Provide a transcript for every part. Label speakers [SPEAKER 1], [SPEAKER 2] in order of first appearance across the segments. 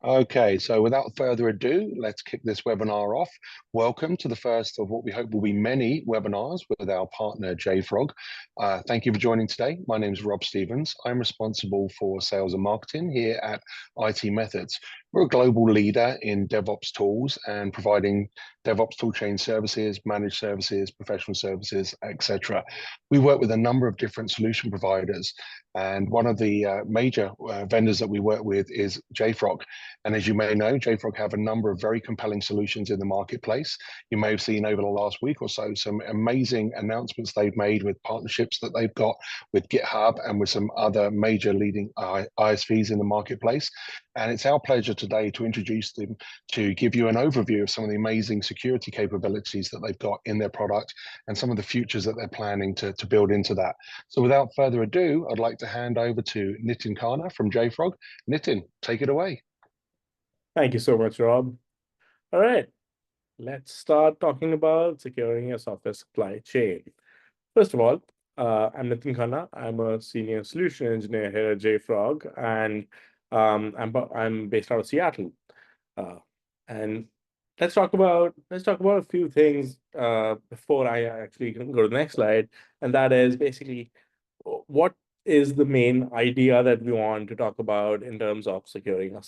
[SPEAKER 1] Okay, so without further ado, let's kick this webinar off. Welcome to the first of what we hope will be many webinars with our partner, JFrog. Thank you for joining today. My name is Rob Stevens. I'm responsible for sales and marketing here at iTmethods. We're a global leader in DevOps tools and providing DevOps toolchain services, managed services, professional services, etc. We work with a number of different solution providers, and one of the major vendors that we work with is JFrog. And as you may know, JFrog have a number of very compelling solutions in the marketplace. You may have seen over the last week or so some amazing announcements they've made with partnerships that they've got with GitHub and with some other major leading ISVs in the marketplace. And it's our pleasure today to introduce them, to give you an overview of some of the amazing security capabilities that they've got in their product and some of the futures that they're planning to build into that. So without further ado, I'd like to hand over to Nitin Khanna from JFrog. Nitin, take it away.
[SPEAKER 2] Thank you so much, Rob. All right, let's start talking about securing your software supply chain. First of all, I'm Nitin Khanna. I'm a senior solution engineer here at JFrog, and I'm based out of Seattle. And let's talk about a few things before I actually go to the next slide, and that is basically what is the main idea that we want to talk about in terms of securing a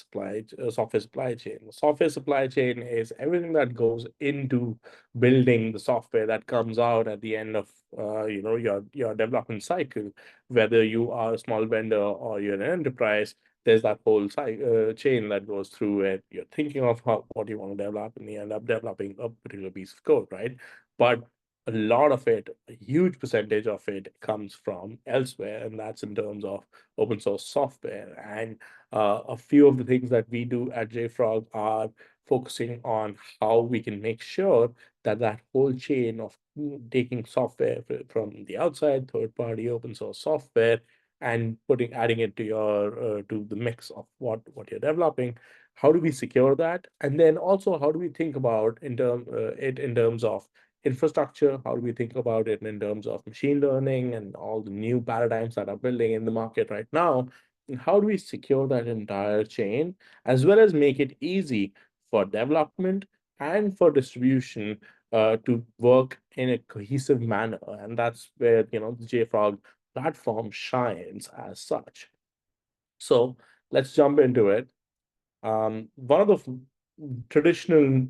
[SPEAKER 2] software supply chain. Software supply chain is everything that goes into building the software that comes out at the end of your development cycle. Whether you are a small vendor or you're an enterprise, there's that whole chain that goes through it. You're thinking of what you want to develop, and you end up developing a particular piece of code, right? But a lot of it, a huge percentage of it, comes from elsewhere, and that's in terms of open source software. And a few of the things that we do at JFrog are focusing on how we can make sure that that whole chain of taking software from the outside, third-party open source software, and adding it to your to the mix of what you're developing. How do we secure that? And then also, how do we think about in terms of infrastructure? How do we think about it in terms of machine learning and all the new paradigms that are building in the market right now? And how do we secure that entire chain, as well as make it easy for development and for distribution to work in a cohesive manner? And that's where the JFrog platform shines as such. So let's jump into it. One of the traditional,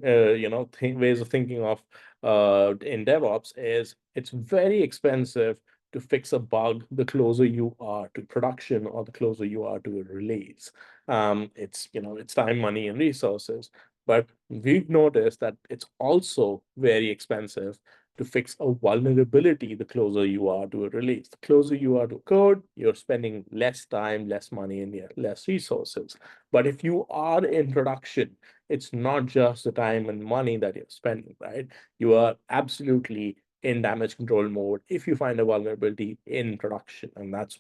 [SPEAKER 2] ways of thinking of in DevOps is it's very expensive to fix a bug the closer you are to production or the closer you are to a release. It's time, money, and resources. But we've noticed that it's also very expensive to fix a vulnerability the closer you are to a release. The closer you are to code, you're spending less time, less money, and less resources. But if you are in production, it's not just the time and money that you're spending, right? You are absolutely in damage control mode if you find a vulnerability in production. And that's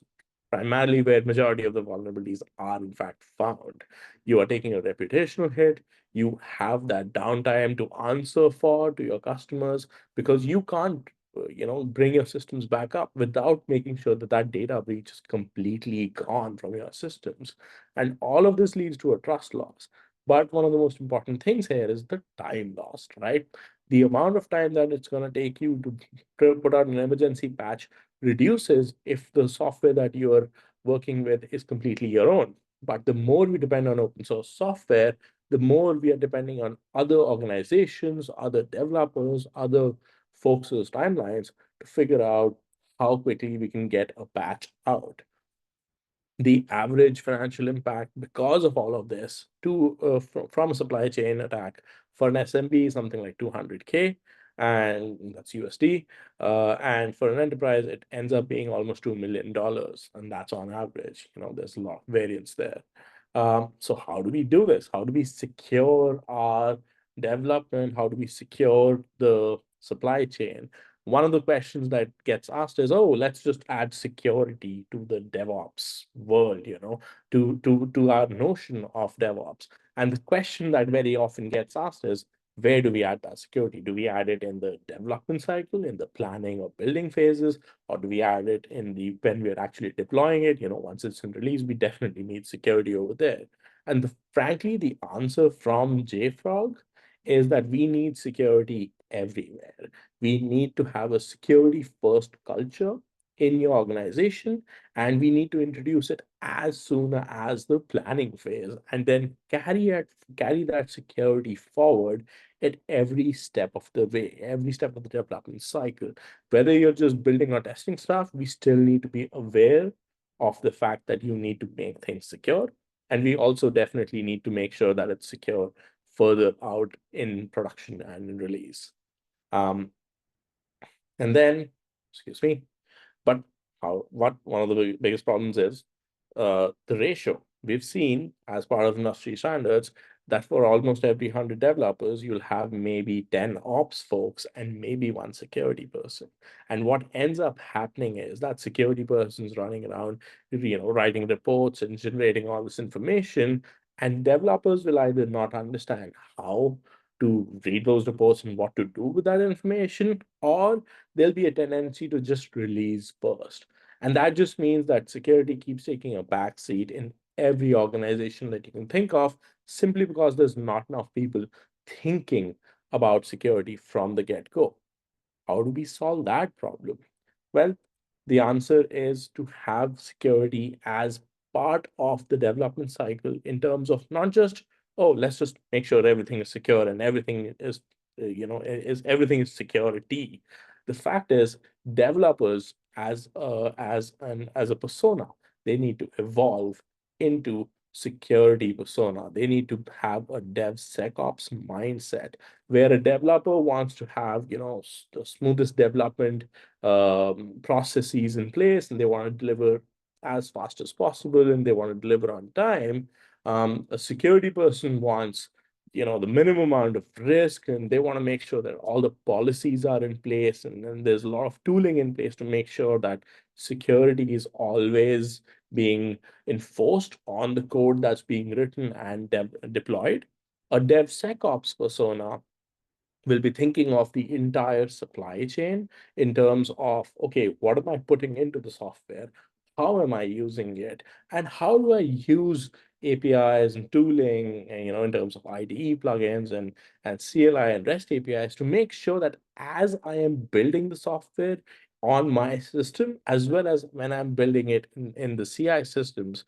[SPEAKER 2] primarily where majority of the vulnerabilities are in fact found. You are taking a reputational hit. You have that downtime to answer for to your customers because you can't bring your systems back up without making sure that that data breach is completely gone from your systems. And all of this leads to a trust loss. But one of the most important things here is the time lost, right? The amount of time that it's going to take you to put out an emergency patch reduces if the software that you're working with is completely your own. But the more we depend on open source software, the more we are depending on other organizations, other developers, other folks' timelines to figure out how quickly we can get a patch out. The average financial impact because of all of this from a supply chain attack for an SMB is something like 200K, and that's USD. And for an enterprise, it ends up being almost $2 million, and that's on average. There's a lot of variance there. So how do we do this? How do we secure our development? How do we secure the supply chain? One of the questions that gets asked is, oh, let's just add security to the DevOps world, to our notion of DevOps. And the question that very often gets asked is, where do we add that security? Do we add it in the development cycle, in the planning or building phases, or do we add it when we're actually deploying it? Once it's in release, we definitely need security over there. And frankly, the answer from JFrog is that we need security everywhere. We need to have a security-first culture in your organization, and we need to introduce it as soon as the planning phase, and then carry that security forward at every step of the way, every step of the development cycle. Whether you're just building or testing stuff, we still need to be aware of the fact that you need to make things secure. And we also definitely need to make sure that it's secure further out in production and in release. Um, and then, excuse me, but what one of the biggest problems is the ratio. We've seen as part of industry standards that for almost every 100 developers, you'll have maybe 10 ops folks and maybe one security person. And what ends up happening is that security person's running around, writing reports and generating all this information, and developers will either not understand how to read those reports and what to do with that information, or there'll be a tendency to just release first. And that just means that security keeps taking a back seat in every organization that you can think of, simply because there's not enough people thinking about security from the get-go. How do we solve that problem? Well, the answer is to have security as part of the development cycle in terms of not just, oh, let's just make sure everything is secure and everything is, everything is security. The fact is, developers as a persona, they need to evolve into security persona. They need to have a DevSecOps mindset where a developer wants to have, the smoothest development processes in place, and they want to deliver as fast as possible, and they want to deliver on time. A security person wants, the minimum amount of risk, and they want to make sure that all the policies are in place, and then there's a lot of tooling in place to make sure that security is always being enforced on the code that's being written and deployed. A DevSecOps persona will be thinking of the entire supply chain in terms of, okay, what am I putting into the software? How am I using it? And how do I use APIs and tooling, and, in terms of IDE plugins and CLI and REST APIs to make sure that as I am building the software on my system, as well as when I'm building it in the CI systems,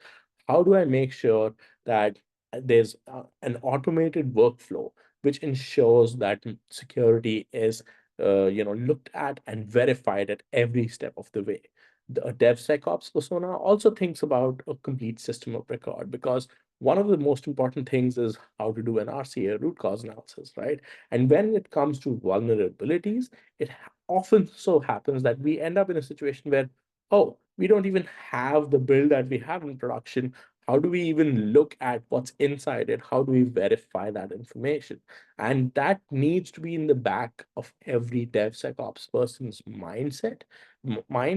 [SPEAKER 2] how do I make sure that there's an automated workflow which ensures that security is looked at and verified at every step of the way. The DevSecOps persona also thinks about a complete system of record, because one of the most important things is how to do an RCA, root cause analysis, right? And when it comes to vulnerabilities, it often so happens that we end up in a situation where, oh, we don't even have the build that we have in production. How do we even look at what's inside it? How do we verify that information? And that needs to be in the back of every DevSecOps person's mind,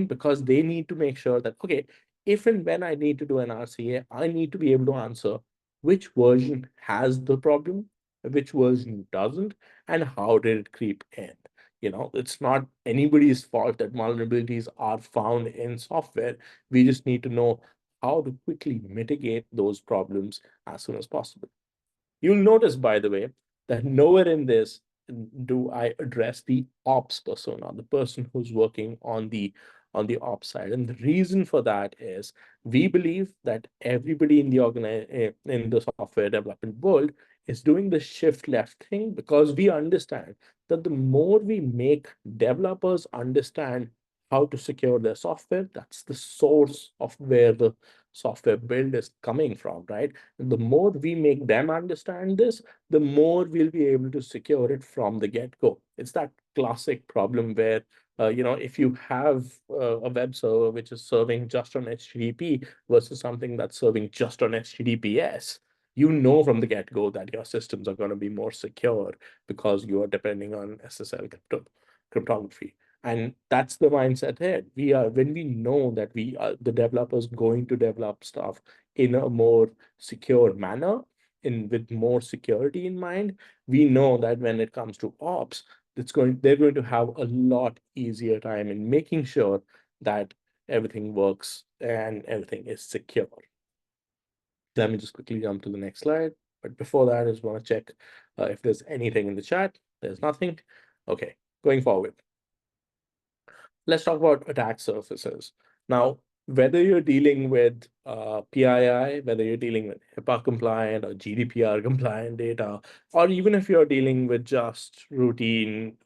[SPEAKER 2] because they need to make sure that, okay, if and when I need to do an RCA, I need to be able to answer which version has the problem, which version doesn't, and how did it creep in. It's not anybody's fault that vulnerabilities are found in software. We just need to know how to quickly mitigate those problems as soon as possible. You'll notice, by the way, that nowhere in this do I address the ops persona, the person who's working on the ops side. And the reason for that is we believe that everybody in in the software development world is doing the shift left thing, because we understand that the more we make developers understand how to secure their software, that's the source of where the software build is coming from, right? And the more we make them understand this, the more we'll be able to secure it from the get-go. It's that classic problem where, if you have a web server which is serving just on HTTP versus something that's serving just on HTTPS, you know from the get-go that your systems are going to be more secure because you are depending on SSL cryptography. And that's the mindset here. When we know that we are the developers going to develop stuff in a more secure manner, with more security in mind, we know that when it comes to ops, they're going to have a lot easier time in making sure that everything works and everything is secure. Let me just quickly jump to the next slide. But before that, I just want to check if there's anything in the chat. There's nothing. Okay, going forward. Let's talk about attack surfaces. Now, whether you're dealing with PII, whether you're dealing with HIPAA compliant or GDPR compliant data, or even if you're dealing with just routine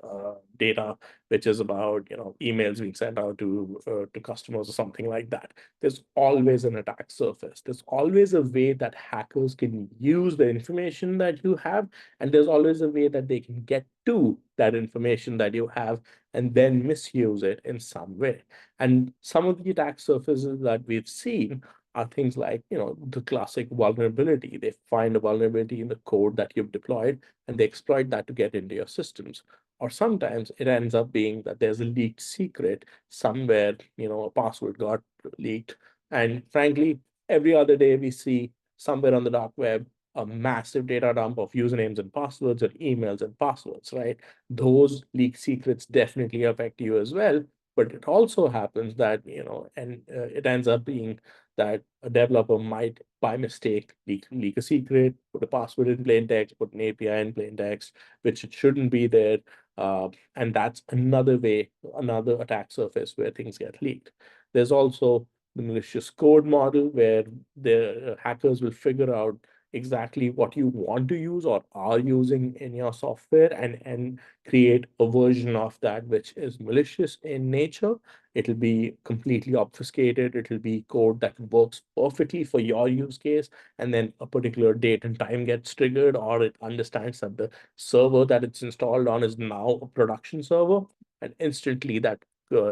[SPEAKER 2] data, which is about emails being sent out to customers or something like that, there's always an attack surface. There's always a way that hackers can use the information that you have, and there's always a way that they can get to that information that you have and then misuse it in some way. And some of the attack surfaces that we've seen are things like, the classic vulnerability. They find a vulnerability in the code that you've deployed, and they exploit that to get into your systems. Or sometimes it ends up being that there's a leaked secret somewhere, a password got leaked. And frankly, every other day we see somewhere on the dark web a massive data dump of usernames and passwords and emails and passwords, right? Those leaked secrets definitely affect you as well. But it also happens that, it ends up being that a developer might, by mistake, leak a secret, put a password in plain text, put an API in plain text, which it shouldn't be there. And that's another way, another attack surface where things get leaked. There's also the malicious code model where the hackers will figure out exactly what you want to use or are using in your software and create a version of that which is malicious in nature. It'll be completely obfuscated. It'll be code that works perfectly for your use case. And then a particular date and time gets triggered, or it understands that the server that it's installed on is now a production server. And instantly that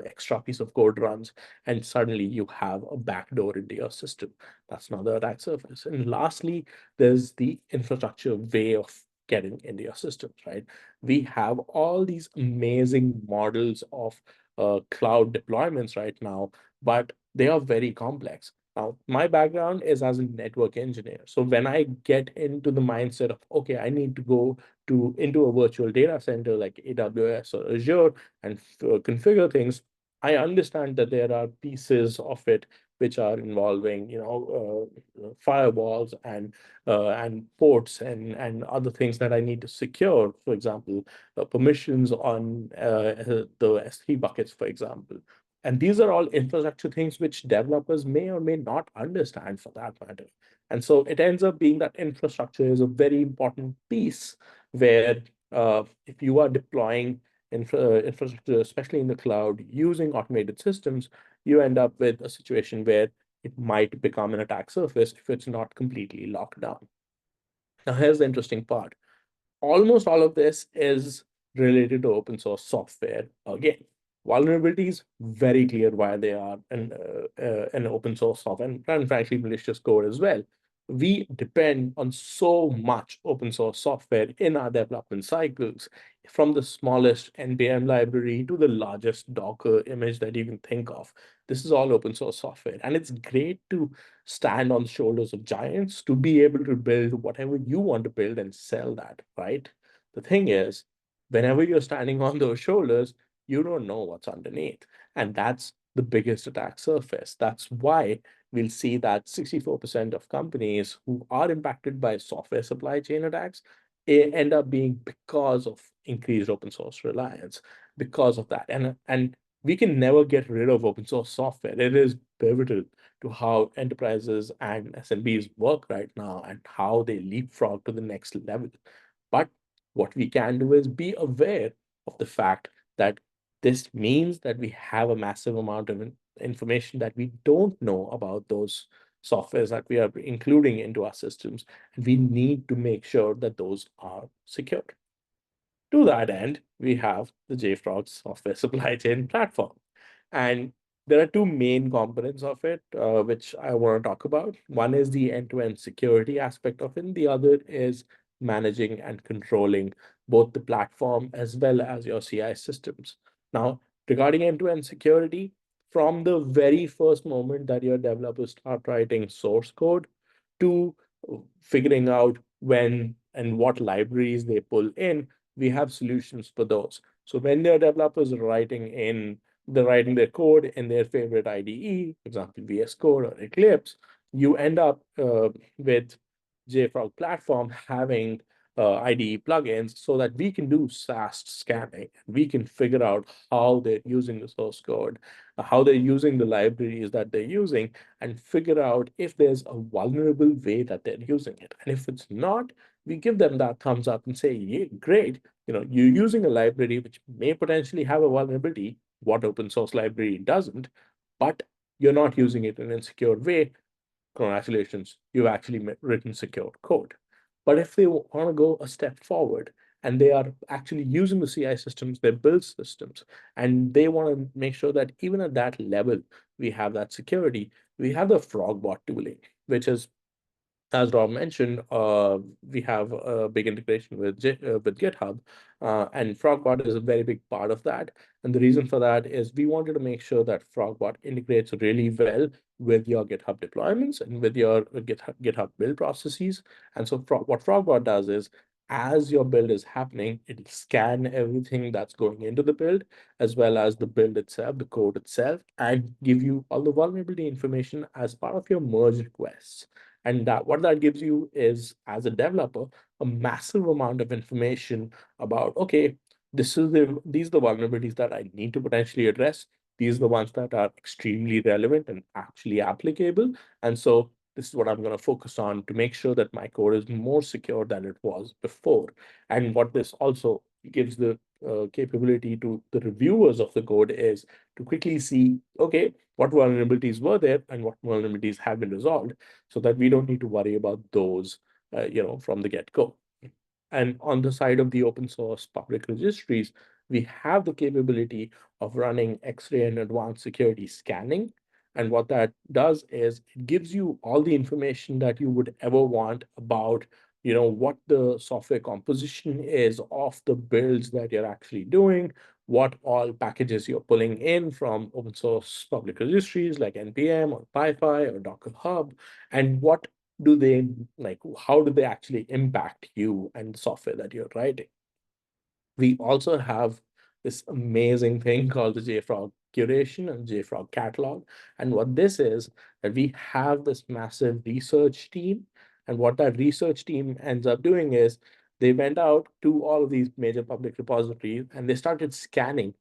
[SPEAKER 2] extra piece of code runs, and suddenly you have a backdoor into your system. That's another attack surface. And lastly, there's the infrastructure way of getting into your systems, right? We have all these amazing models of cloud deployments right now, but they are very complex. Now, my background is as a network engineer. So when I get into the mindset of, okay, I need to go into a virtual data center like AWS or Azure and configure things, I understand that there are pieces of it which are involving, firewalls and ports and other things that I need to secure. For example, permissions on the S3 buckets, for example. And these are all infrastructure things which developers may or may not understand for that matter. And so it ends up being that infrastructure is a very important piece where if you are deploying infrastructure, especially in the cloud, using automated systems, you end up with a situation where it might become an attack surface if it's not completely locked down. Now, here's the interesting part. Almost all of this is related to open source software. Again, vulnerabilities, very clear why they are an open source software, and frankly, malicious code as well. We depend on so much open source software in our development cycles, from the smallest NPM library to the largest Docker image that you can think of. This is all open source software, and it's great to stand on the shoulders of giants to be able to build whatever you want to build and sell that, right? The thing is, whenever you're standing on those shoulders, you don't know what's underneath. And that's the biggest attack surface. That's why we'll see that 64% of companies who are impacted by software supply chain attacks end up being because of increased open source reliance, because of that. And we can never get rid of open source software. It is pivotal to how enterprises and SMBs work right now and how they leapfrog to the next level. But what we can do is be aware of the fact that this means that we have a massive amount of information that we don't know about those softwares that we are including into our systems. And we need to make sure that those are secured. To that end, we have the JFrog software supply chain platform. And there are two main components of it, which I want to talk about. One is the end-to-end security aspect of it. The other is managing and controlling both the platform as well as your CI systems. Now, regarding end-to-end security, from the very first moment that your developers start writing source code to figuring out when and what libraries they pull in, we have solutions for those. So when their developers are they're writing their code in their favorite IDE, for example, VS Code or Eclipse, you end up with JFrog platform having IDE plugins so that we can do SAST scanning. We can figure out how they're using the source code, how they're using the libraries that they're using, and figure out if there's a vulnerable way that they're using it. And if it's not, we give them that thumbs up and say, yeah, great, you're using a library which may potentially have a vulnerability. What open source library doesn't, but you're not using it in an insecure way. Congratulations, you've actually written secure code. But if they want to go a step forward and they are actually using the CI systems, their build systems, and they want to make sure that even at that level, we have that security, we have the Frogbot tooling, which is, as Rob mentioned, we have a big integration with GitHub, and Frogbot is a very big part of that. And the reason for that is we wanted to make sure that Frogbot integrates really well with your GitHub deployments and with your GitHub build processes. And so what Frogbot does is, as your build is happening, it'll scan everything that's going into the build, as well as the build itself, the code itself, and give you all the vulnerability information as part of your merge requests. And what that gives you is, as a developer, a massive amount of information about, okay, these are the vulnerabilities that I need to potentially address. These are the ones that are extremely relevant and actually applicable. And so this is what I'm going to focus on to make sure that my code is more secure than it was before. And what this also gives the capability to the reviewers of the code is to quickly see, okay, what vulnerabilities were there and what vulnerabilities have been resolved, so that we don't need to worry about those, from the get-go. And on the side of the open source public registries, we have the capability of running X-ray and advanced security scanning. And what that does is it gives you all the information that you would ever want about, what the software composition is of the builds that you're actually doing, what all packages you're pulling in from open source public registries like NPM or PyPI or Docker Hub, and what do they like, how do they actually impact you and the software that you're writing. We also have this amazing thing called the JFrog curation and JFrog catalog. And what this is, that we have this massive research team. And what that research team ends up doing is they went out to all of these major public repositories and they started scanning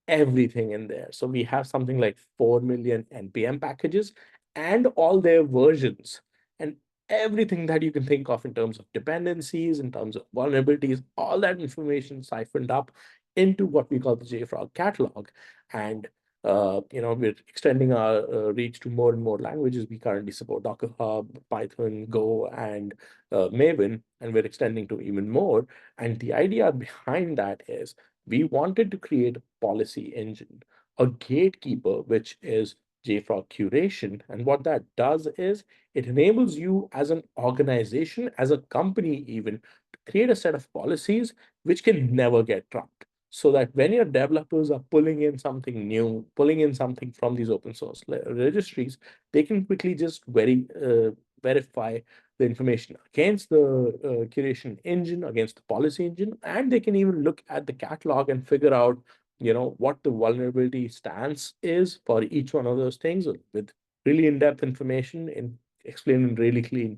[SPEAKER 2] everything in there. So we have something like 4 million NPM packages and all their versions, and everything that you can think of in terms of dependencies, in terms of vulnerabilities, all that information siphoned up into what we call the JFrog catalog. And we're extending our reach to more and more languages. We currently support Docker Hub, Python, Go, and Maven, and we're extending to even more. And the idea behind that is we wanted to create a policy engine, a gatekeeper, which is JFrog curation. And what that does is it enables you as an organization, as a company even, to create a set of policies which can never get trumped. So that when your developers are pulling in something new, pulling in something from these open source registries, they can quickly just verify the information against the curation engine, against the policy engine, and they can even look at the catalog and figure out, what the vulnerability stance is for each one of those things with really in-depth information and explained in really clean,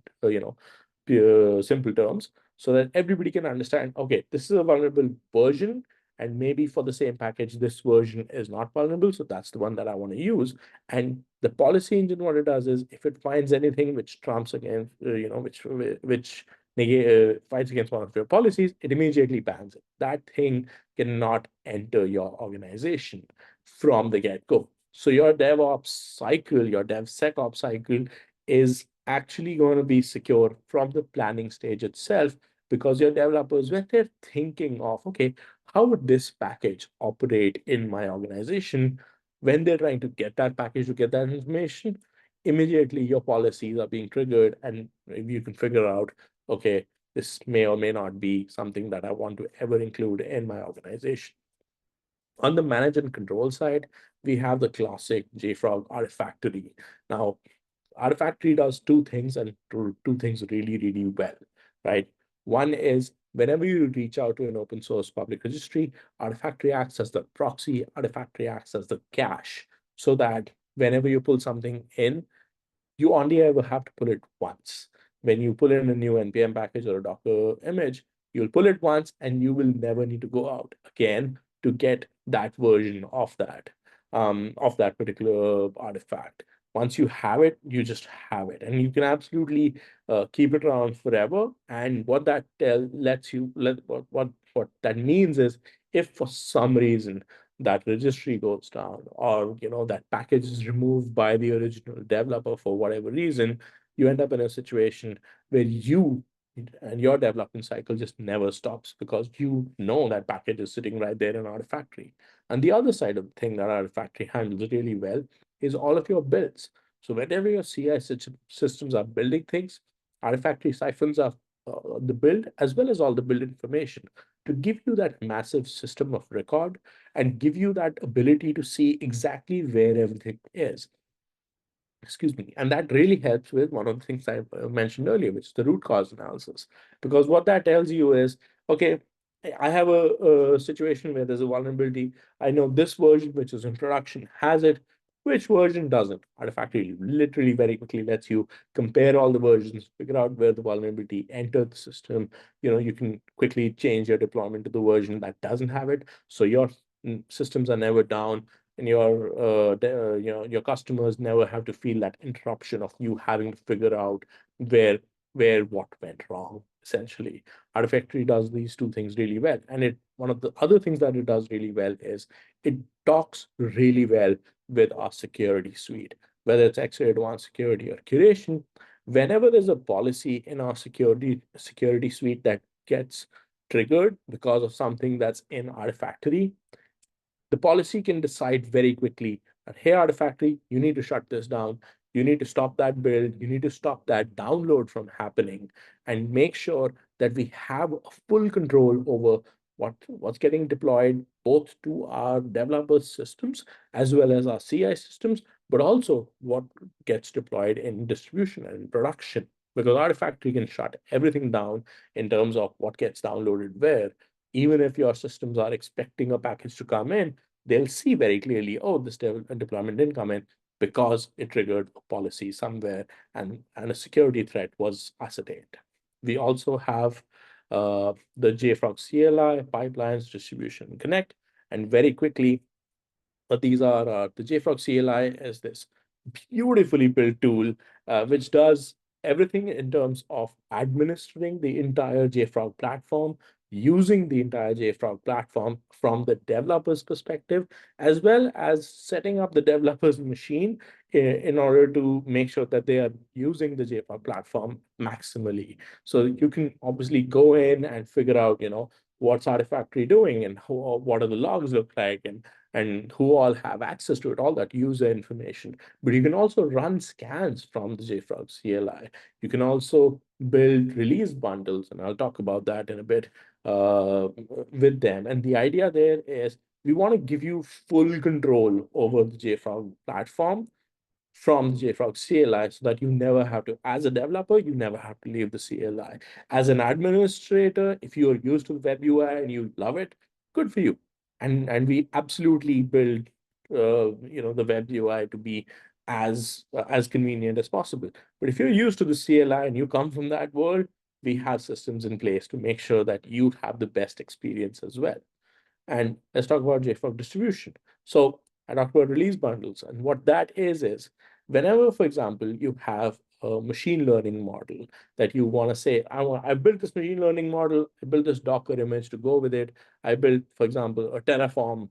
[SPEAKER 2] pure, simple terms, so that everybody can understand, okay, this is a vulnerable version, and maybe for the same package, this version is not vulnerable, so that's the one that I want to use. And the policy engine, what it does is, if it finds anything which trumps against, which fights against one of your policies, it immediately bans it. That thing cannot enter your organization from the get-go. So your DevOps cycle, your DevSecOps cycle is actually going to be secure from the planning stage itself, because your developers, when they're thinking of, okay, how would this package operate in my organization? When they're trying to get that package, to get that information, immediately your policies are being triggered, and you can figure out, okay, this may or may not be something that I want to ever include in my organization. On the manage and control side, we have the classic JFrog Artifactory. Now, Artifactory does two things, and two things really, really well, right? One is, whenever you reach out to an open source public registry, Artifactory acts as the proxy, Artifactory acts as the cache, so that whenever you pull something in, you only ever have to pull it once. When you pull in a new npm package or a Docker image, you'll pull it once and you will never need to go out again to get that version of that particular artifact. Once you have it, you just have it, and you can absolutely keep it around forever. And what that lets you what that means is, if for some reason that registry goes down, or that package is removed by the original developer for whatever reason, you end up in a situation where you and your development cycle just never stops, because that package is sitting right there in Artifactory. And the other side of the thing that Artifactory handles really well is all of your builds. So whenever your CI systems are building things, Artifactory siphons up the build as well as all the build information to give you that massive system of record and give you that ability to see exactly where everything is. Excuse me. And that really helps with one of the things I mentioned earlier, which is the root cause analysis. Because what that tells you is, okay, I have a situation where there's a vulnerability. I know this version, which is in production, has it. Which version doesn't? Artifactory literally very quickly lets you compare all the versions, figure out where the vulnerability entered the system. You can quickly change your deployment to the version that doesn't have it. So your systems are never down, and your customers never have to feel that interruption of you having to figure out where what went wrong. Essentially, Artifactory does these two things really well, and one of the other things that it does really well is it talks really well with our security suite, whether it's X-ray Advanced Security or Curation. Whenever there's a policy in our security suite that gets triggered because of something that's in Artifactory, the policy can decide very quickly that, hey, Artifactory, you need to shut this down. You need to stop that build. You need to stop that download from happening, and make sure that we have full control over what's getting deployed, both to our developers' systems as well as our CI systems, but also what gets deployed in distribution and in production. Because Artifactory can shut everything down in terms of what gets downloaded where. Even if your systems are expecting a package to come in, they'll see very clearly, oh, this deployment didn't come in because it triggered a policy somewhere, and a security threat was ascertained. We also have the JFrog CLI, pipelines, distribution, connect, and very quickly, these are the JFrog CLI is this beautifully built tool, which does everything in terms of administering the entire JFrog platform, using the entire JFrog platform from the developer's perspective, as well as setting up the developer's machine in order to make sure that they are using the JFrog platform maximally. So you can obviously go in and figure out, what's Artifactory doing, and what are the logs look like, and who all have access to it, all that user information. But you can also run scans from the JFrog CLI. You can also build release bundles, and I'll talk about that in a bit with them. And the idea there is we want to give you full control over the JFrog platform from the JFrog CLI, so that you never have to, as a developer, you never have to leave the CLI. As an administrator, if you are used to the web UI and you love it, good for you. And we absolutely build the web UI to be as convenient as possible. But if you're used to the CLI and you come from that world, we have systems in place to make sure that you have the best experience as well. And let's talk about JFrog distribution. So I talked about release bundles, and what that is whenever, for example, you have a machine learning model that you want to say, I built this machine learning model, I built this Docker image to go with it, I built, for example, a Terraform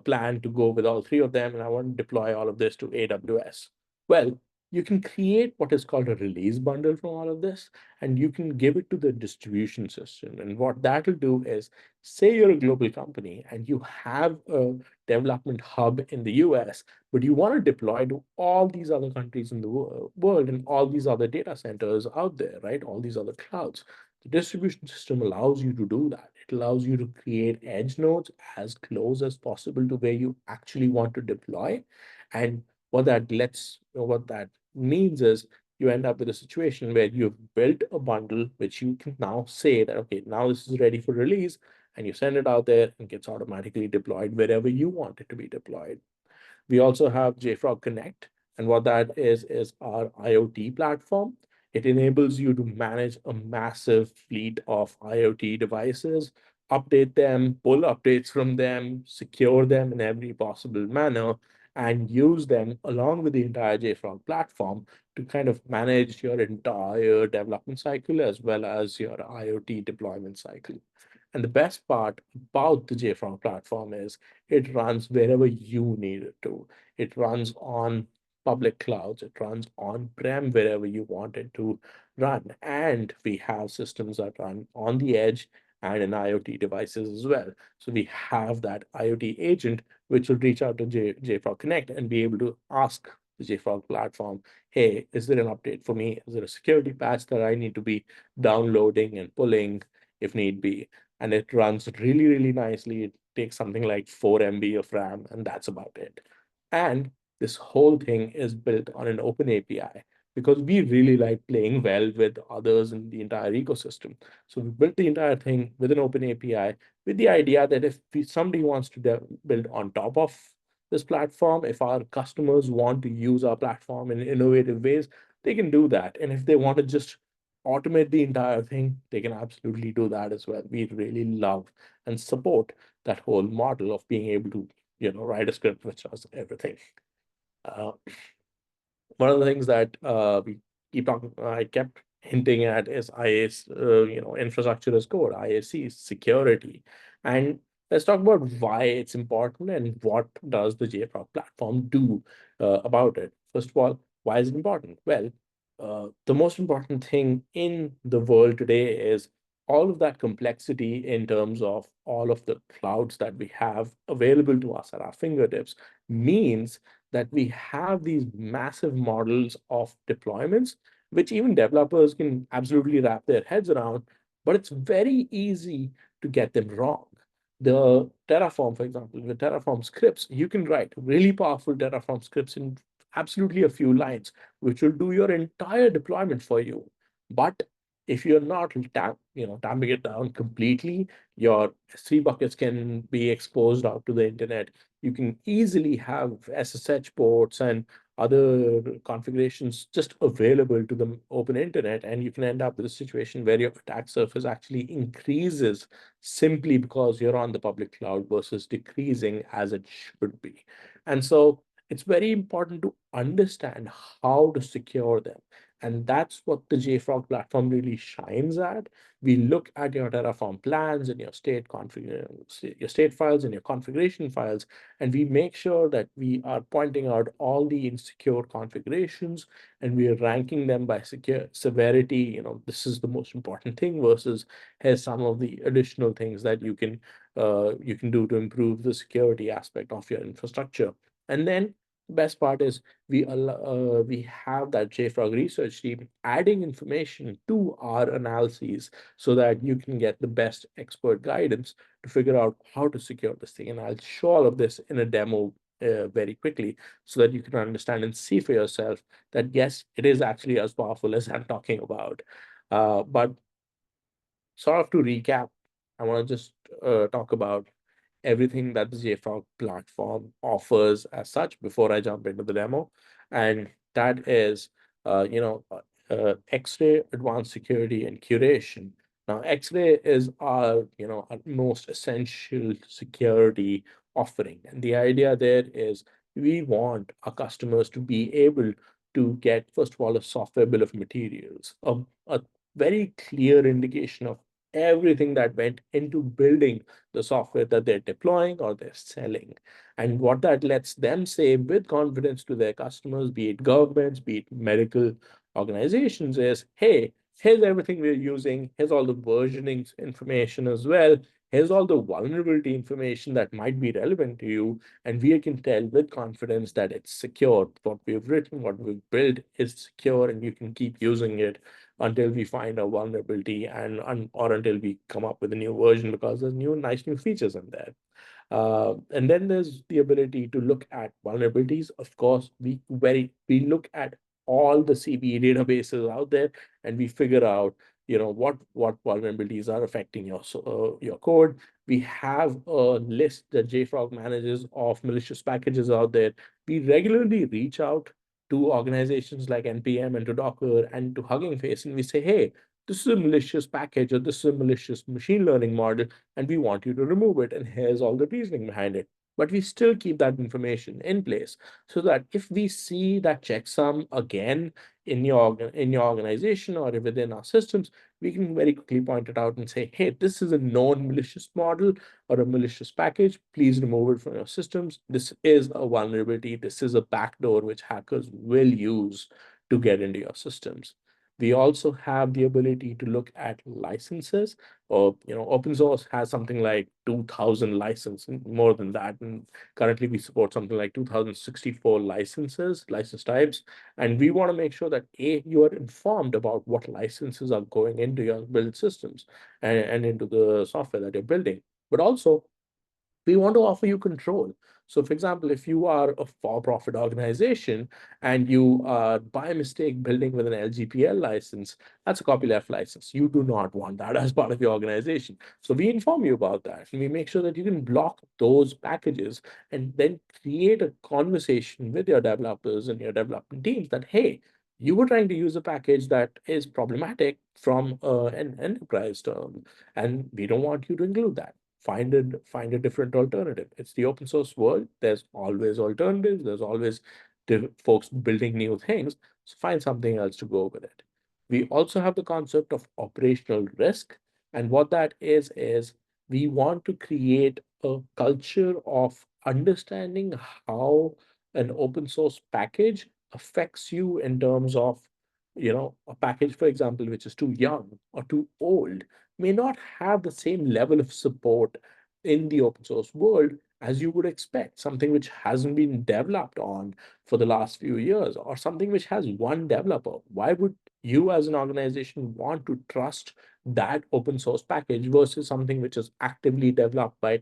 [SPEAKER 2] plan to go with all three of them, and I want to deploy all of this to AWS. Well, you can create what is called a release bundle from all of this, and you can give it to the distribution system. And what that will do is, say you're a global company and you have a development hub in the US, but you want to deploy to all these other countries in the world and all these other data centers out there, right? All these other clouds. The distribution system allows you to do that. It allows you to create edge nodes as close as possible to where you actually want to deploy. And what that means is you end up with a situation where you've built a bundle which you can now say that, okay, now this is ready for release, and you send it out there and gets automatically deployed wherever you want it to be deployed. We also have JFrog Connect, And what that is our IoT platform. It enables you to manage a massive fleet of IoT devices, update them, pull updates from them, secure them in every possible manner, and use them along with the entire JFrog platform to kind of manage your entire development cycle as well as your IoT deployment cycle. And the best part about the JFrog platform is it runs wherever you need it to. It runs on public clouds, it runs on-prem wherever you want it to run. And we have systems that run on the edge and in IoT devices as well. So we have that IoT agent which will reach out to JFrog Connect and be able to ask the JFrog platform, hey, is there an update for me? Is there a security patch that I need to be downloading and pulling if need be? And it runs really, really nicely. It takes something like 4 MB of RAM, and that's about it. And this whole thing is built on an open API because we really like playing well with others in the entire ecosystem. So we built the entire thing with an open API with the idea that if somebody wants to build on top of this platform, if our customers want to use our platform in innovative ways, they can do that. And if they want to just automate the entire thing, they can absolutely do that as well. We really love and support that whole model of being able to, write a script which does everything. Uh, One of the things that I kept hinting at is IAC, infrastructure as code, IAC security. And let's talk about why it's important and what does the JFrog platform do about it. First of all, why is it important? Well, the most important thing in the world today is all of that complexity in terms of all of the clouds that we have available to us at our fingertips means that we have these massive models of deployments, which even developers can absolutely wrap their heads around, but it's very easy to get them wrong. The Terraform, for example, the Terraform scripts, you can write really powerful Terraform scripts in absolutely a few lines, which will do your entire deployment for you. But if you're not tamping it down completely, your S3 buckets can be exposed out to the internet. You can easily have SSH ports and other configurations just available to the open internet, and you can end up with a situation where your attack surface actually increases simply because you're on the public cloud versus decreasing as it should be. And so it's very important to understand how to secure them. And that's what the JFrog platform really shines at. We look at your Terraform plans and your state your state files and your configuration files, and we make sure that we are pointing out all the insecure configurations and we are ranking them by secure severity. This is the most important thing versus here's some of the additional things that you can do to improve the security aspect of your infrastructure. And then the best part is we have that JFrog research team adding information to our analyses so that you can get the best expert guidance to figure out how to secure this thing. And I'll show all of this in a demo very quickly so that you can understand and see for yourself that, yes, it is actually as powerful as I'm talking about. But sort of to recap, I want to just talk about everything that the JFrog platform offers as such before I jump into the demo. And that is, X-ray, advanced security, and curation. Now, X-ray is our most essential security offering. And the idea there is we want our customers to be able to get, first of all, a software bill of materials, a very clear indication of everything that went into building the software that they're deploying or they're selling. And what that lets them say with confidence to their customers, be it governments, be it medical organizations, is, hey, here's everything we're using. Here's all the versioning information as well. Here's all the vulnerability information that might be relevant to you. And we can tell with confidence that it's secure. What we've written, what we've built is secure, and you can keep using it until we find a vulnerability or until we come up with a new version because there's nice new features in there. And then there's the ability to look at vulnerabilities. Of course, we look at all the CVE databases out there, and we figure out what vulnerabilities are affecting your code. We have a list that JFrog manages of malicious packages out there. We regularly reach out to organizations like NPM and to Docker and to Hugging Face, and we say, hey, this is a malicious package or this is a malicious machine learning model, and we want you to remove it. And here's all the reasoning behind it. But we still keep that information in place so that if we see that checksum again in your organization or within our systems, we can very quickly point it out and say, hey, this is a known malicious model or a malicious package. Please remove it from your systems. This is a vulnerability. This is a backdoor which hackers will use to get into your systems. We also have the ability to look at licenses, or open source has something like 2,000 licenses, more than that. And currently we support something like 2,064 license types. And we want to make sure that you are informed about what licenses are going into your build systems and into the software that you're building. But also, we want to offer you control. So for example, if you are a for-profit organization and you are by mistake building with an LGPL license, that's a copyleft license. You do not want that as part of your organization. So we inform you about that, and we make sure that you can block those packages and then create a conversation with your developers and your development teams that, hey, you were trying to use a package that is problematic from an enterprise term, and we don't want you to include that. Find a different alternative. It's the open source world. There's always alternatives. There's always folks building new things. So find something else to go with it. We also have the concept of operational risk. And what that is we want to create a culture of understanding how an open source package affects you in terms of, a package, for example, which is too young or too old may not have the same level of support in the open source world as you would expect, something which hasn't been developed on for the last few years, or something which has one developer. Why would you as an organization want to trust that open source package versus something which is actively developed by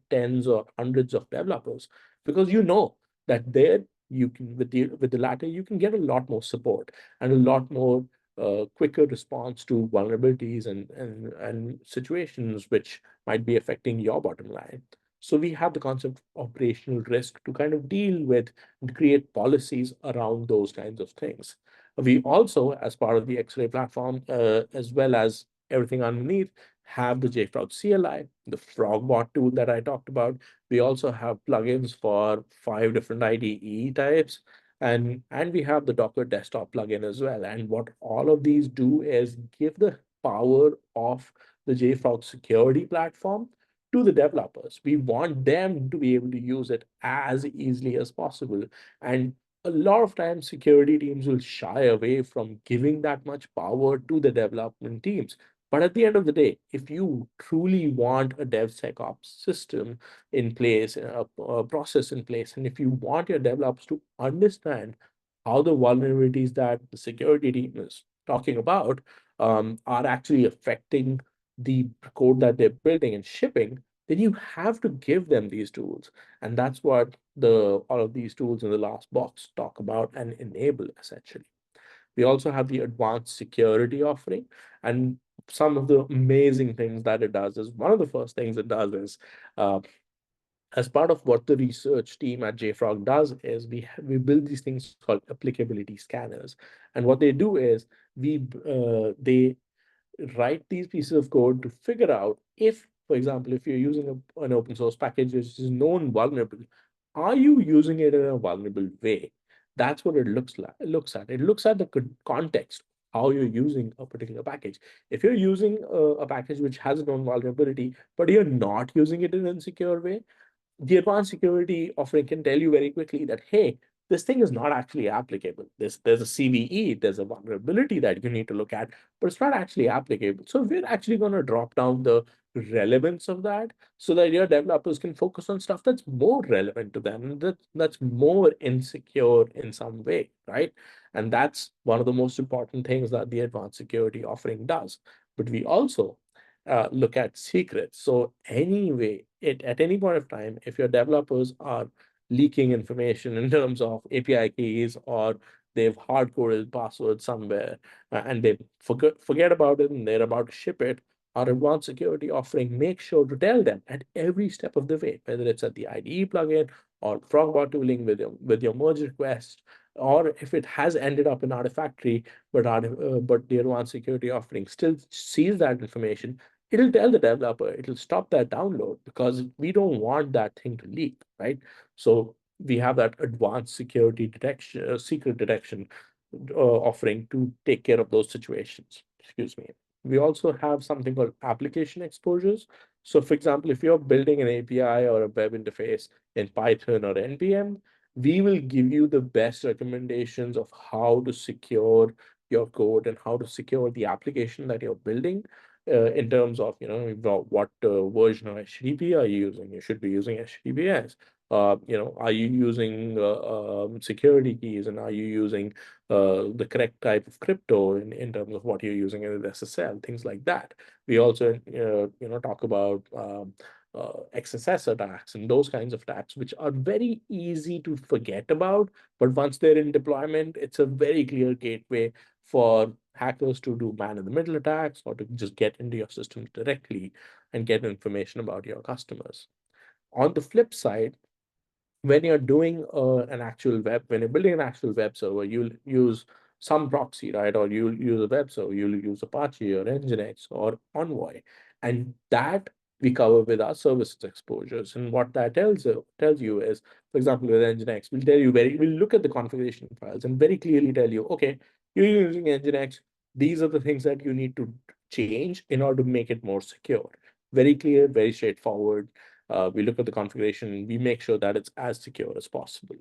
[SPEAKER 2] tens or hundreds of developers? Because you know that there you can, with the latter, you can get a lot more support and a lot more quicker response to vulnerabilities and situations which might be affecting your bottom line. So we have the concept of operational risk to kind of deal with and create policies around those kinds of things. We also, as part of the X-Ray platform, as well as everything underneath, have the JFrog CLI, the Frogbot tool that I talked about. We also have plugins for 5 different IDE types, and we have the Docker desktop plugin as well. And what all of these do is give the power of the JFrog security platform to the developers. We want them to be able to use it as easily as possible. And a lot of times security teams will shy away from giving that much power to the development teams. But at the end of the day, if you truly want a DevSecOps system in place, a process in place, and if you want your developers to understand how the vulnerabilities that the security team is talking about are actually affecting the code that they're building and shipping, then you have to give them these tools. And that's what all of these tools in the last box talk about and enable, essentially. We also have the advanced security offering. And some of the amazing things that it does is, one of the first things it does is, as part of what the research team at JFrog does is we build these things called applicability scanners. And what they do is they write these pieces of code to figure out if, for example, if you're using an open source package which is known vulnerable, are you using it in a vulnerable way? That's what it looks like. It looks at the context, how you're using a particular package. If you're using a package which has a known vulnerability, but you're not using it in an insecure way, the advanced security offering can tell you very quickly that, hey, this thing is not actually applicable. There's a CVE, there's a vulnerability that you need to look at, but it's not actually applicable. So we're actually going to drop down the relevance of that so that your developers can focus on stuff that's more relevant to them, that's more insecure in some way, right? And that's one of the most important things that the advanced security offering does. But we also look at secrets. So anyway, at any point of time, if your developers are leaking information in terms of API keys, or they've hard-coded passwords somewhere and they forget about it and they're about to ship it, our advanced security offering makes sure to tell them at every step of the way, whether it's at the IDE plugin or Frogbot tooling with your merge request, or if it has ended up in Artifactory, but the advanced security offering still sees that information, it'll tell the developer, it'll stop that download because we don't want that thing to leak, right? So we have that advanced security detection, secret detection offering to take care of those situations. Excuse me. We also have something called application exposures. So for example, if you're building an API or a web interface in Python or NPM, we will give you the best recommendations of how to secure your code and how to secure the application that you're building in terms of, what version of HTTP are you using? You should be using HTTPS. Are you using security keys, and are you using the correct type of crypto in terms of what you're using in SSL, things like that. We also, talk about XSS attacks and those kinds of attacks, which are very easy to forget about. But once they're in deployment, it's a very clear gateway for hackers to do man-in-the-middle attacks or to just get into your system directly and get information about your customers. On the flip side, when you're doing when you're building an actual web server, you'll use some proxy, right? Or you'll use a web server, you'll use Apache or Nginx or Envoy. And that we cover with our services exposures. And what that tells you is, for example, with Nginx, we'll look at the configuration files and very clearly tell you, okay, you're using Nginx, these are the things that you need to change in order to make it more secure. Very clear, very straightforward. We look at the configuration, we make sure that it's as secure as possible.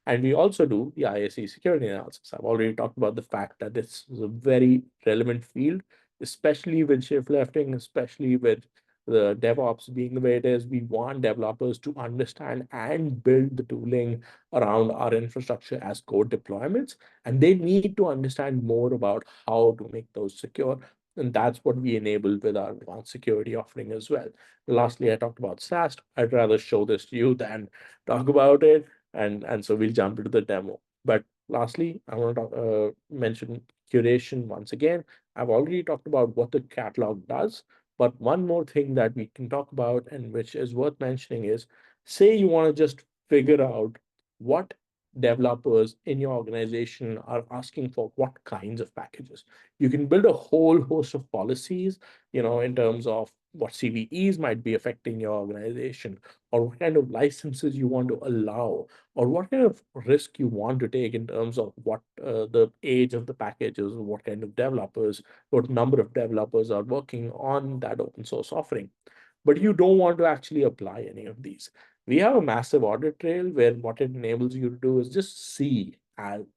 [SPEAKER 2] And we also do the ISE security analysis. I've already talked about the fact that this is a very relevant field, especially with shift lefting, especially with the DevOps being the way it is. We want developers to understand and build the tooling around our infrastructure as code deployments, and they need to understand more about how to make those secure. And that's what we enable with our advanced security offering as well. Lastly, I talked about SAST. I'd rather show this to you than talk about it. And so we'll jump into the demo. But lastly, I want to mention curation once again. I've already talked about what the catalog does, but one more thing that we can talk about and which is worth mentioning is, say you want to just figure out what developers in your organization are asking for, what kinds of packages. You can build a whole host of policies, in terms of what CVEs might be affecting your organization, or what kind of licenses you want to allow, or what kind of risk you want to take in terms of what the age of the package is, what kind of developers, what number of developers are working on that open source offering. But you don't want to actually apply any of these. We have a massive audit trail where what it enables you to do is just see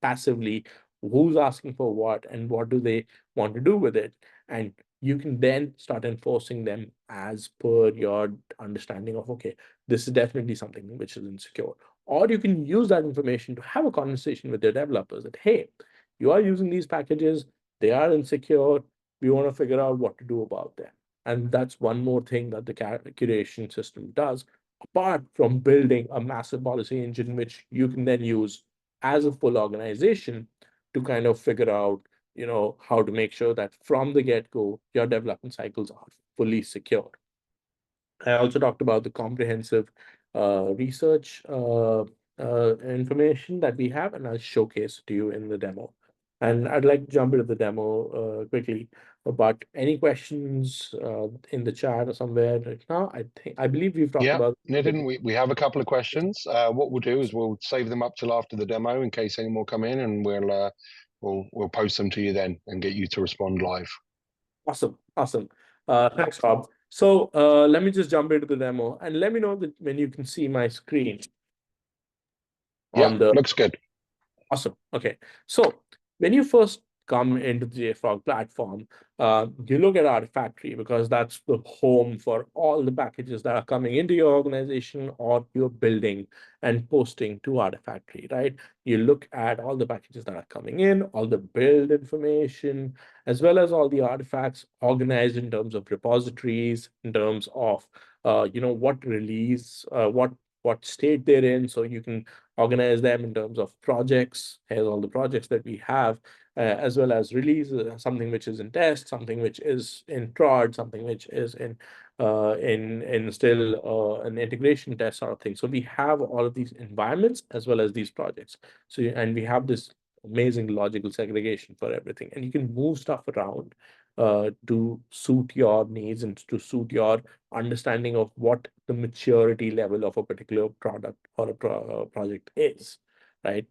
[SPEAKER 2] passively who's asking for what and what do they want to do with it. And you can then start enforcing them as per your understanding of, okay, this is definitely something which is insecure. Or you can use that information to have a conversation with your developers that, hey, you are using these packages, they are insecure, we want to figure out what to do about them. And that's one more thing that the curation system does, apart from building a massive policy engine, which you can then use as a full organization to kind of figure out, how to make sure that from the get-go, your development cycles are fully secure. I also talked about the comprehensive research information that we have, and I'll showcase to you in the demo. And I'd like to jump into the demo quickly. But any questions in the chat or somewhere right now? I believe we've talked
[SPEAKER 1] Yeah,
[SPEAKER 2] about.
[SPEAKER 1] Nitin, we have a couple of questions. What we'll do is we'll save them up till after the demo in case any more come in, and we'll post them to you then and get you to respond live.
[SPEAKER 2] Awesome, awesome. Thanks, Rob. So let me just jump into the demo and let me know that when you can see my screen
[SPEAKER 1] Yeah,
[SPEAKER 2] on the.
[SPEAKER 1] looks good.
[SPEAKER 2] Awesome. Okay. So when you first come into the JFrog platform, you look at Artifactory because that's the home for all the packages that are coming into your organization or you're building and posting to Artifactory, right? You look at all the packages that are coming in, all the build information, as well as all the artifacts organized in terms of repositories, in terms of, what release, what state they're in, so you can organize them in terms of projects. Here's all the projects that we have. as well as release, something which is in test, something which is in prod, something which is in still an integration test sort of thing. So we have all of these environments as well as these projects. So and we have this amazing logical segregation for everything, and you can move stuff around to suit your needs and to suit your understanding of what the maturity level of a particular product or a project is, right?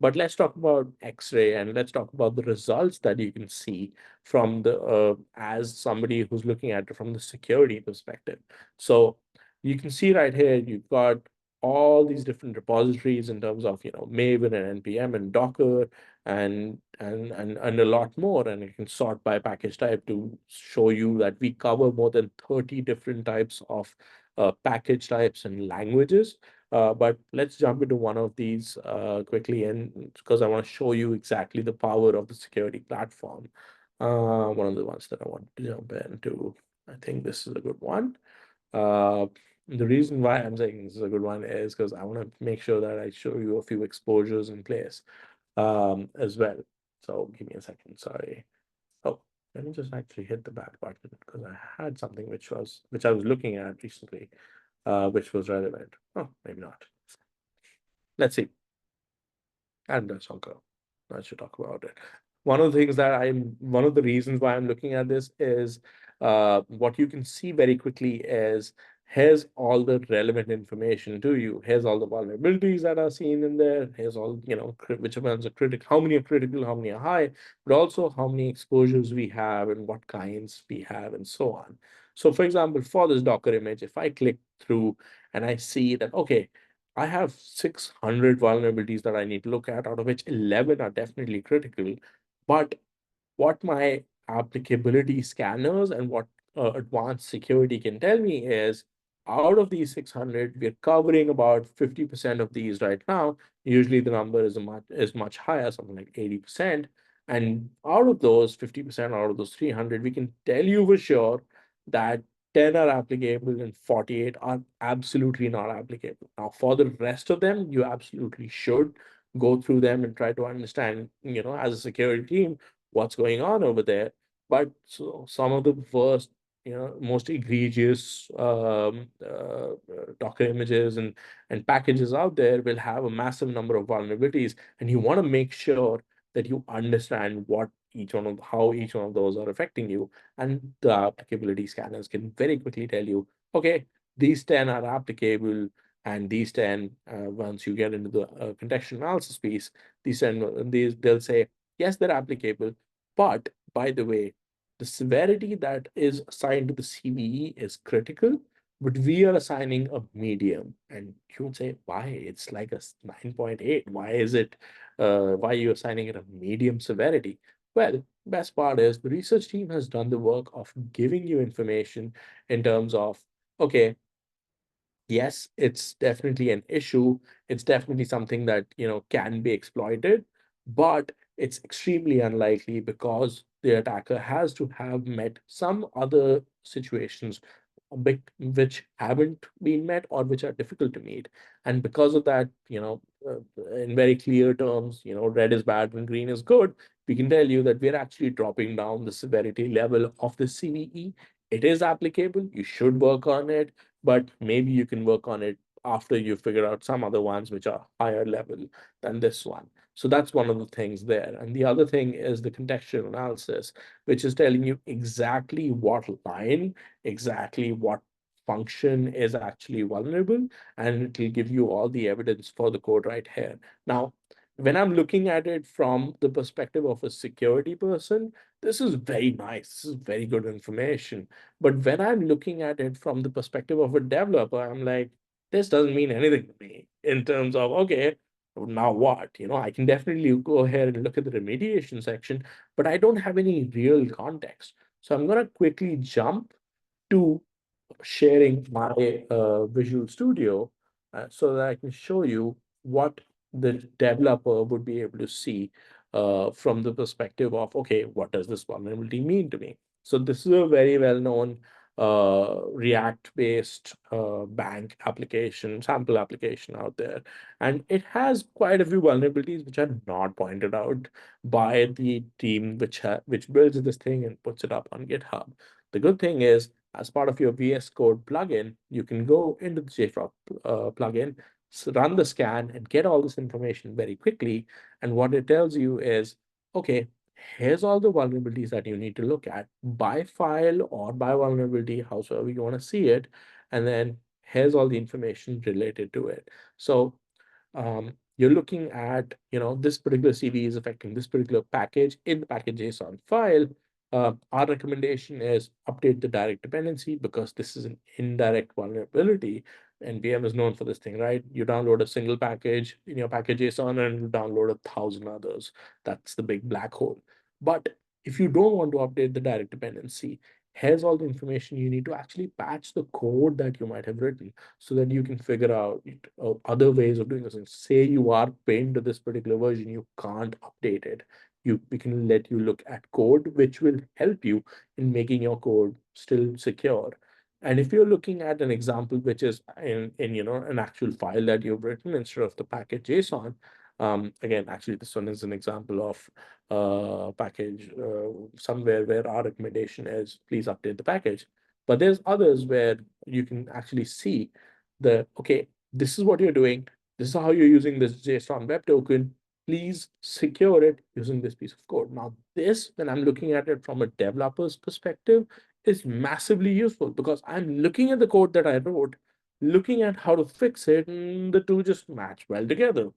[SPEAKER 2] But let's talk about X-ray, and let's talk about the results that you can see from the as somebody who's looking at it from the security perspective. So you can see right here, you've got all these different repositories in terms of Maven and NPM and Docker and a lot more, and you can sort by package type to show you that we cover more than 30 different types of package types and languages. But let's jump into one of these quickly, and because I want to show you exactly the power of the security platform. One of the ones that I want to jump into. I think this is a good one. The reason why I'm saying this is a good one is because I want to make sure that I show you a few exposures in place as well. So give me a second, sorry. Oh, let me just actually hit the back button because I had something which I was looking at recently, which was relevant. Oh, maybe not. Let's see. And that's okay. I should talk about it. One of the reasons why I'm looking at this is what you can see very quickly is here's all the relevant information to you. Here's all the vulnerabilities that are seen in there. Here's all, which ones are critical, how many are critical, how many are high, but also how many exposures we have and what kinds we have and so on. So for example, for this Docker image, if I click through and I see that, okay, I have 600 vulnerabilities that I need to look at, out of which 11 are definitely critical. But what my applicability scanners and what advanced security can tell me is out of these 600, we're covering about 50% of these right now. Usually the number is much higher, something like 80%. And out of those 50%, out of those 300, we can tell you for sure that 10 are applicable and 48 are absolutely not applicable. Now, for the rest of them, you absolutely should go through them and try to understand, as a security team, what's going on over there. But so some of the worst, most egregious Docker images and packages out there will have a massive number of vulnerabilities, and you want to make sure that you understand how each one of those are affecting you. And the applicability scanners can very quickly tell you, okay, these 10 are applicable, and these 10, once you get into the contextual analysis piece, they'll say, yes, they're applicable, but by the way, the severity that is assigned to the CVE is critical, but we are assigning a medium. And you would say, why? It's like a 9.8. Why are you assigning it a medium severity? Well, best part is the research team has done the work of giving you information in terms of, okay, yes, it's definitely an issue. It's definitely something that, can be exploited, but it's extremely unlikely because the attacker has to have met some other situations which haven't been met or which are difficult to meet. And because of that, in very clear terms, red is bad and green is good. We can tell you that we're actually dropping down the severity level of the CVE. It is applicable. You should work on it, but maybe you can work on it after you figure out some other ones which are higher level than this one. So that's one of the things there. And the other thing is the contextual analysis, which is telling you exactly what line, exactly what function is actually vulnerable, and it will give you all the evidence for the code right here. Now, when I'm looking at it from the perspective of a security person, this is very nice. This is very good information. But when I'm looking at it from the perspective of a developer, I'm like, this doesn't mean anything to me in terms of, okay, now what? I can definitely go ahead and look at the remediation section, but I don't have any real context. So I'm going to quickly jump to sharing my Visual Studio so that I can show you what the developer would be able to see from the perspective of, okay, what does this vulnerability mean to me? So this is a very well-known React-based bank application, sample application out there. And it has quite a few vulnerabilities which are not pointed out by the team which builds this thing and puts it up on GitHub. The good thing is, as part of your VS Code plugin, you can go into the JFrog plugin, run the scan, and get all this information very quickly. And what it tells you is, okay, here's all the vulnerabilities that you need to look at by file or by vulnerability, howsoever you want to see it. And then here's all the information related to it. So you're looking at, this particular CV is affecting this particular package in the package.json file. Our recommendation is update the direct dependency because this is an indirect vulnerability. And VM is known for this thing, right? You download a single package in your package.json and you download 1,000 others. That's the big black hole. But if you don't want to update the direct dependency, here's all the information you need to actually patch the code that you might have written so that you can figure out other ways of doing this. And say you are pinned to this particular version, you can't update it. We can let you look at code, which will help you in making your code still secure. And if you're looking at an example, which is in an actual file that you've written instead of the package JSON, again, actually, this one is an example of package somewhere where our recommendation is please update the package. But there's others where you can actually see okay, this is what you're doing. This is how you're using this JSON web token. Please secure it using this piece of code. Now, this, when I'm looking at it from a developer's perspective, is massively useful because I'm looking at the code that I wrote, looking at how to fix it, and the two just match well together.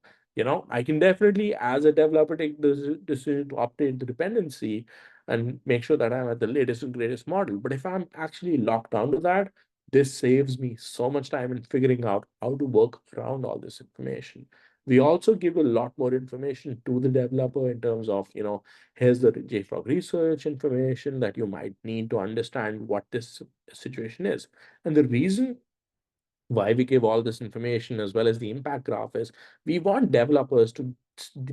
[SPEAKER 2] I can definitely, as a developer, take the decision to update the dependency and make sure that I'm at the latest and greatest model. But if I'm actually locked down to that, this saves me so much time in figuring out how to work around all this information. We also give a lot more information to the developer in terms of, here's the JFrog research information that you might need to understand what this situation is. And the reason why we give all this information as well as the impact graph is we want developers to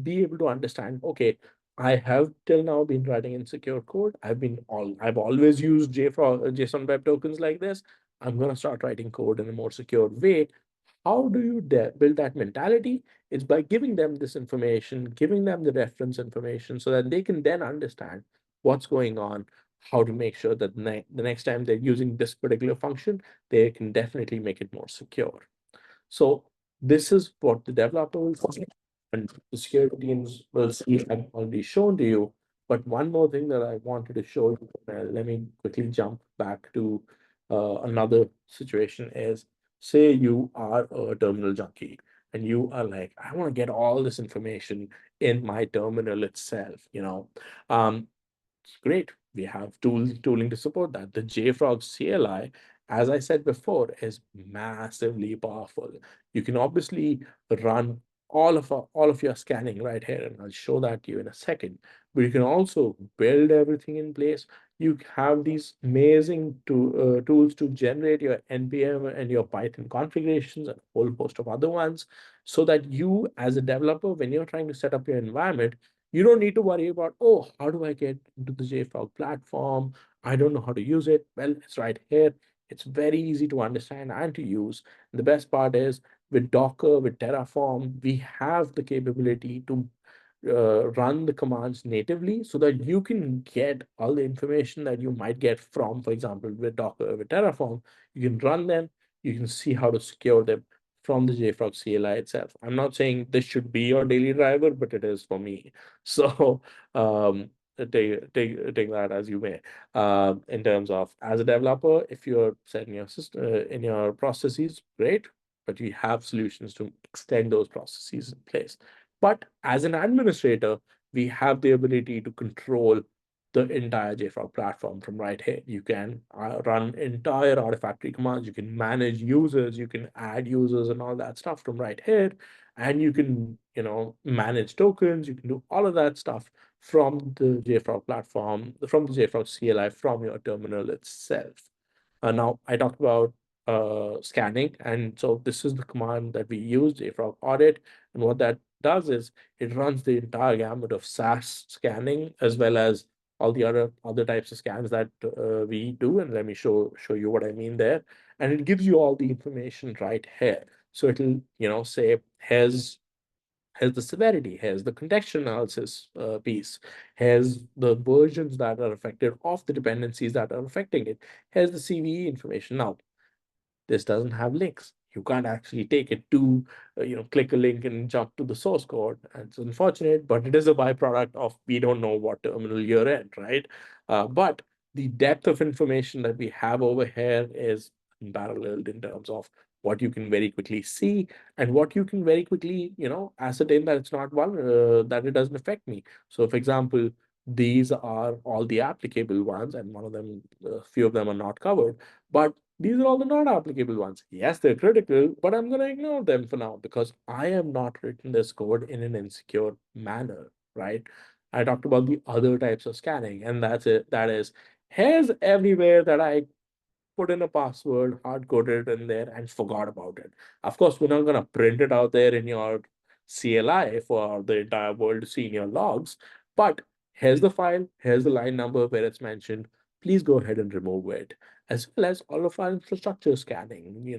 [SPEAKER 2] be able to understand, okay, I have till now been writing insecure code. I've always used JFrog, JSON web tokens like this. I'm going to start writing code in a more secure way. How do you build that mentality? It's by giving them this information, giving them the reference information so that they can then understand what's going on, how to make sure that the next time they're using this particular function, they can definitely make it more secure. So this is what the developer will see, and the security teams will see. I've already shown to you. But one more thing that I wanted to show you, let me quickly jump back to another situation is, say you are a terminal junkie and you are like, I want to get all this information in my terminal itself, it's great. We have tooling to support that. The JFrog CLI, as I said before, is massively powerful. You can obviously run all of your scanning right here, and I'll show that to you in a second. But you can also build everything in place. You have these amazing tools to generate your NPM and your Python configurations and a whole host of other ones, so that you, as a developer, when you're trying to set up your environment, you don't need to worry about, oh, how do I get into the JFrog platform? I don't know how to use it. Well, it's right here. It's very easy to understand and to use. And the best part is with Docker, with Terraform, we have the capability to run the commands natively so that you can get all the information that you might get from, for example, with Docker, with Terraform. You can run them. You can see how to secure them from the JFrog CLI itself. I'm not saying this should be your daily driver, but it is for me. So take that as you may. In terms of, as a developer, if you're setting your system in your processes, great, but you have solutions to extend those processes in place. But as an administrator, we have the ability to control the entire JFrog platform from right here. You can run entire Artifactory commands. You can manage users. You can add users and all that stuff from right here. And you can, manage tokens. You can do all of that stuff from the JFrog platform, from the JFrog CLI, from your terminal itself. Now, I talked about scanning. And so this is the command that we use, JFrog audit. And what that does is it runs the entire gamut of SAS scanning as well as all the other types of scans that we do, and let me show you what I mean there. And it gives you all the information right here. So it'll say here's the severity, here's the contextual analysis piece, here's the versions that are affected of the dependencies that are affecting it, here's the CVE information. Now, this doesn't have links. You can't actually take it to, click a link and jump to the source code. And it's unfortunate, but it is a byproduct of we don't know what terminal you're in, right? But the depth of information that we have over here is unparalleled in terms of what you can very quickly see and what you can very quickly, ascertain that it's not that it doesn't affect me. So, for example, these are all the applicable ones, and one of them, a few of them are not covered, but these are all the not applicable ones. Yes, they're critical, but I'm going to ignore them for now because I have not written this code in an insecure manner, right? I talked about the other types of scanning, and that's it. That is, here's everywhere that I put in a password, hard coded in there, and forgot about it. Of course, we're not going to print it out there in your CLI for the entire world to see in your logs, but here's the file, here's the line number where it's mentioned. Please go ahead and remove it, as well as all of our infrastructure scanning. We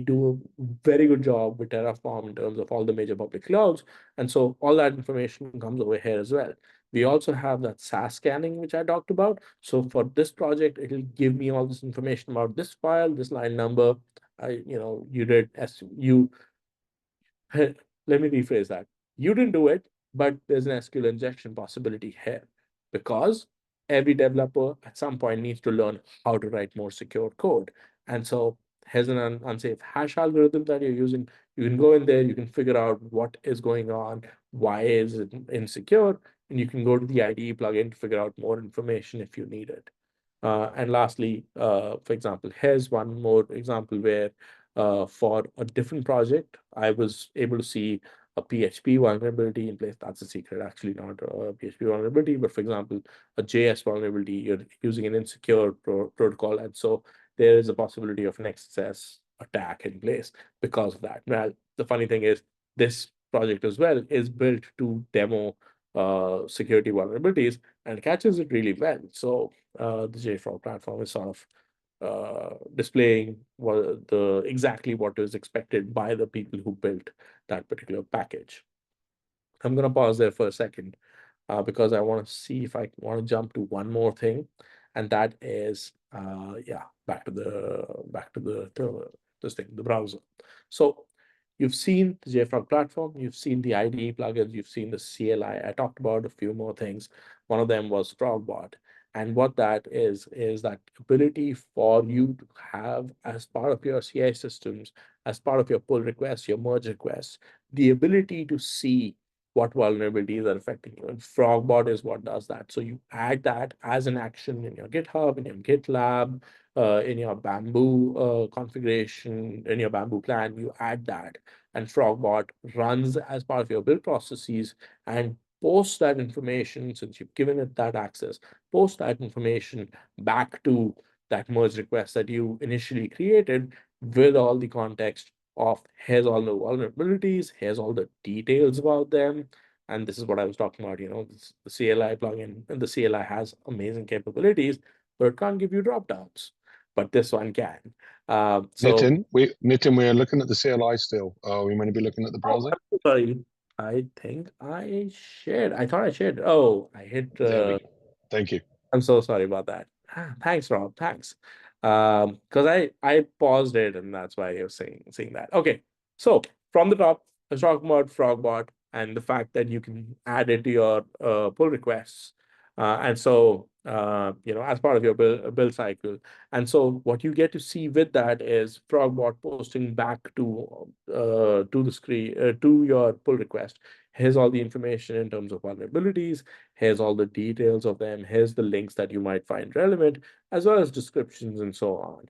[SPEAKER 2] do a very good job with Terraform in terms of all the major public clouds, and so all that information comes over here as well. We also have that SAS scanning, which I talked about. So for this project, it'll give me all this information about this file, this line number. You did as you let me rephrase that. You didn't do it, but there's an SQL injection possibility here because every developer at some point needs to learn how to write more secure code. And so here's an unsafe hash algorithm that you're using. You can go in there, you can figure out what is going on, why is it insecure, and you can go to the IDE plugin to figure out more information if you need it. And lastly, for example, here's one more example where for a different project, I was able to see a PHP vulnerability in place. That's a secret, actually, not a PHP vulnerability, but for example, a JS vulnerability, you're using an insecure protocol. And so there is a possibility of an XSS attack in place because of that. Well, the funny thing is this project as well is built to demo security vulnerabilities and catches it really well. So the JFrog platform is sort of displaying exactly what is expected by the people who built that particular package. I'm going to pause there for a second because I want to see if I want to jump to one more thing, and that is back to the browser. So you've seen the JFrog platform, you've seen the IDE plugins, you've seen the CLI. I talked about a few more things. One of them was FrogBot. And what that is that ability for you to have, as part of your CI systems, as part of your pull requests, your merge requests, the ability to see what vulnerabilities are affecting you. And FrogBot is what does that. So you add that as an action in your GitHub, in your GitLab, in your Bamboo configuration, in your Bamboo plan, you add that. And FrogBot runs as part of your build processes and post that information, since you've given it that access, post that information back to that merge request that you initially created with all the context of here's all the vulnerabilities, here's all the details about them. And this is what I was talking about, the CLI plugin, and the CLI has amazing capabilities, but it can't give you drop downs. But this one can.
[SPEAKER 1] Nitin, we are looking at the CLI still. We going to be looking at the browser.
[SPEAKER 2] Sorry, I think I shared. I thought I shared. Oh, I hit.
[SPEAKER 1] Thank you.
[SPEAKER 2] I'm so sorry about that. Thanks, Rob. Thanks. Because I paused it, and that's why you're seeing that. Okay, so from the top, let's talk about FrogBot and the fact that you can add it to your pull requests, and so as part of your build cycle. And so what you get to see with that is FrogBot posting back to the screen to your pull request. Here's all the information in terms of vulnerabilities. Here's all the details of them. Here's the links that you might find relevant, as well as descriptions and so on.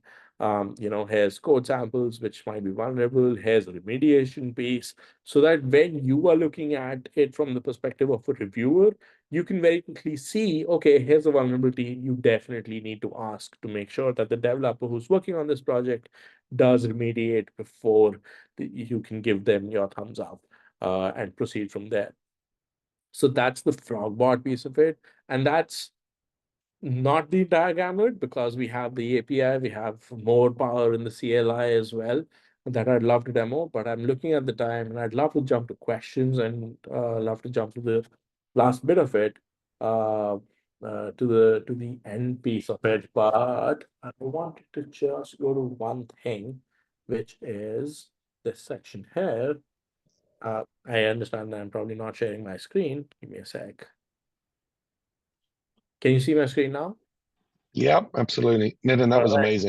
[SPEAKER 2] Here's code samples, which might be vulnerable. Here's a remediation piece, so that when you are looking at it from the perspective of a reviewer, you can very quickly see, okay, here's a vulnerability you definitely need to ask to make sure that the developer who's working on this project does remediate before you can give them your thumbs up and proceed from there. So that's the Frogbot piece of it. And that's not the entire gamut, because we have the API, we have more power in the CLI as well that I'd love to demo, but I'm looking at the time and I'd love to jump to questions and love to jump to the last bit of it, to the end piece of it. But I wanted to just go to one thing, which is this section here. I understand that I'm probably not sharing my screen. Give me a sec. Can you see my screen now?
[SPEAKER 1] Yeah, absolutely. Nitin, that
[SPEAKER 2] All
[SPEAKER 1] was
[SPEAKER 2] right.
[SPEAKER 1] amazing.